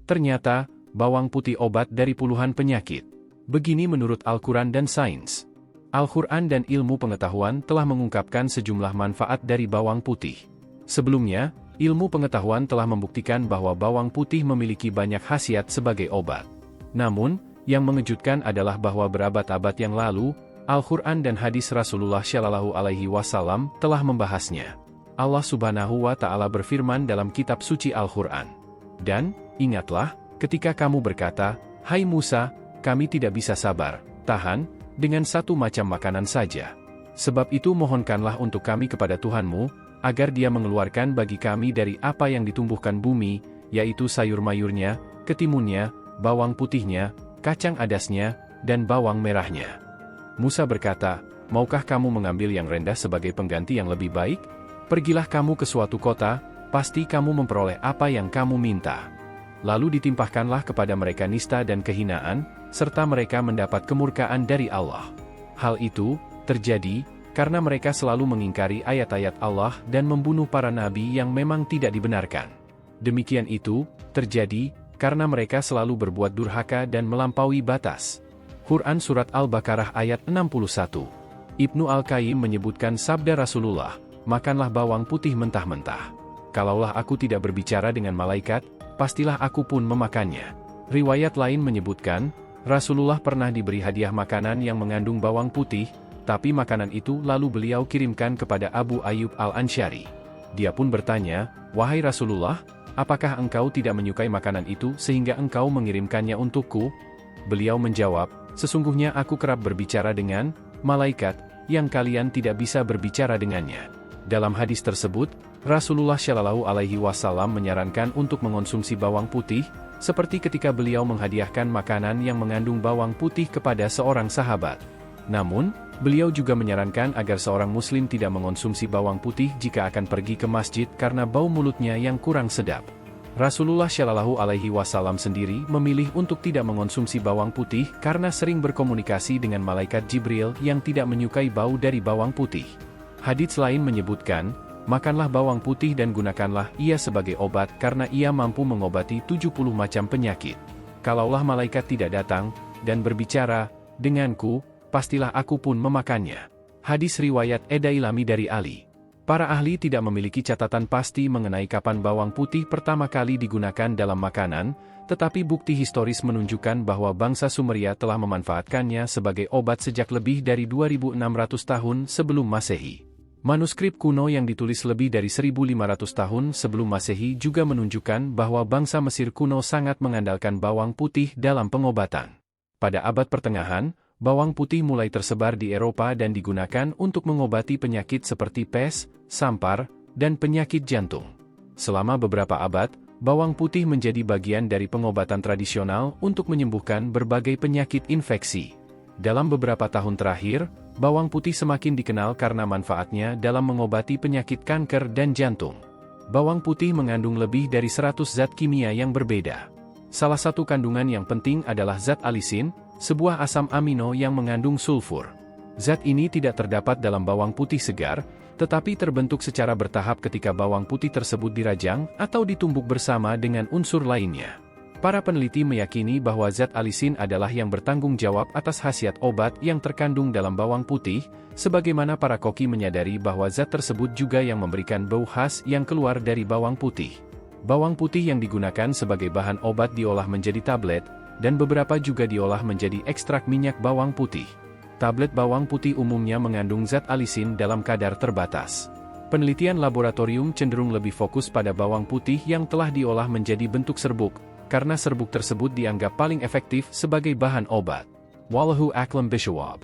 Ternyata, bawang putih obat dari puluhan penyakit. Begini menurut Al-Quran dan sains. Al-Quran dan ilmu pengetahuan telah mengungkapkan sejumlah manfaat dari bawang putih. Sebelumnya, ilmu pengetahuan telah membuktikan bahwa bawang putih memiliki banyak khasiat sebagai obat. Namun, yang mengejutkan adalah bahwa berabad-abad yang lalu, Al-Quran dan hadis Rasulullah Shallallahu Alaihi Wasallam telah membahasnya. Allah Subhanahu wa Ta'ala berfirman dalam kitab suci Al-Quran. Dan, ingatlah, ketika kamu berkata, "Hai Musa, kami tidak bisa sabar, tahan, dengan satu macam makanan saja. Sebab itu mohonkanlah untuk kami kepada Tuhanmu, agar Dia mengeluarkan bagi kami dari apa yang ditumbuhkan bumi, yaitu sayur-mayurnya, ketimunnya, bawang putihnya, kacang adasnya, dan bawang merahnya." Musa berkata, "Maukah kamu mengambil yang rendah sebagai pengganti yang lebih baik? Pergilah kamu ke suatu kota, pasti kamu memperoleh apa yang kamu minta." Lalu ditimpahkanlah kepada mereka nista dan kehinaan, serta mereka mendapat kemurkaan dari Allah. Hal itu terjadi karena mereka selalu mengingkari ayat-ayat Allah dan membunuh para nabi yang memang tidak dibenarkan. Demikian itu terjadi karena mereka selalu berbuat durhaka dan melampaui batas. Quran Surat Al-Baqarah ayat 61. Ibnu Al-Qayyim menyebutkan sabda Rasulullah, "Makanlah bawang putih mentah-mentah. Kalaulah aku tidak berbicara dengan malaikat, pastilah aku pun memakannya." Riwayat lain menyebutkan, Rasulullah pernah diberi hadiah makanan yang mengandung bawang putih, tapi makanan itu lalu beliau kirimkan kepada Abu Ayyub Al-Ansyari. Dia pun bertanya, "Wahai Rasulullah, apakah engkau tidak menyukai makanan itu sehingga engkau mengirimkannya untukku?" Beliau menjawab, "Sesungguhnya aku kerap berbicara dengan malaikat, yang kalian tidak bisa berbicara dengannya." Dalam hadis tersebut, Rasulullah Shallallahu Alaihi Wasallam menyarankan untuk mengonsumsi bawang putih, seperti ketika beliau menghadiahkan makanan yang mengandung bawang putih kepada seorang sahabat. Namun, beliau juga menyarankan agar seorang muslim tidak mengonsumsi bawang putih jika akan pergi ke masjid karena bau mulutnya yang kurang sedap. Rasulullah Shallallahu Alaihi Wasallam sendiri memilih untuk tidak mengonsumsi bawang putih karena sering berkomunikasi dengan malaikat Jibril yang tidak menyukai bau dari bawang putih. Hadits lain menyebutkan, "Makanlah bawang putih dan gunakanlah ia sebagai obat karena ia mampu mengobati 70 macam penyakit. Kalaulah malaikat tidak datang dan berbicara denganku, pastilah aku pun memakannya." Hadis riwayat Edailami dari Ali. Para ahli tidak memiliki catatan pasti mengenai kapan bawang putih pertama kali digunakan dalam makanan, tetapi bukti historis menunjukkan bahwa bangsa Sumeria telah memanfaatkannya sebagai obat sejak lebih dari 2600 tahun sebelum Masehi. Manuskrip kuno yang ditulis lebih dari 1500 tahun sebelum Masehi juga menunjukkan bahwa bangsa Mesir kuno sangat mengandalkan bawang putih dalam pengobatan. Pada abad pertengahan, bawang putih mulai tersebar di Eropa dan digunakan untuk mengobati penyakit seperti pes, sampar, dan penyakit jantung. Selama beberapa abad, bawang putih menjadi bagian dari pengobatan tradisional untuk menyembuhkan berbagai penyakit infeksi. Dalam beberapa tahun terakhir, bawang putih semakin dikenal karena manfaatnya dalam mengobati penyakit kanker dan jantung. Bawang putih mengandung lebih dari 100 zat kimia yang berbeda. Salah satu kandungan yang penting adalah zat alisin, sebuah asam amino yang mengandung sulfur. Zat ini tidak terdapat dalam bawang putih segar, tetapi terbentuk secara bertahap ketika bawang putih tersebut dirajang atau ditumbuk bersama dengan unsur lainnya. Para peneliti meyakini bahwa zat alisin adalah yang bertanggung jawab atas khasiat obat yang terkandung dalam bawang putih, sebagaimana para koki menyadari bahwa zat tersebut juga yang memberikan bau khas yang keluar dari bawang putih. Bawang putih yang digunakan sebagai bahan obat diolah menjadi tablet, dan beberapa juga diolah menjadi ekstrak minyak bawang putih. Tablet bawang putih umumnya mengandung zat alisin dalam kadar terbatas. Penelitian laboratorium cenderung lebih fokus pada bawang putih yang telah diolah menjadi bentuk serbuk, karena serbuk tersebut dianggap paling efektif sebagai bahan obat. Wallahu a'lam bishawab.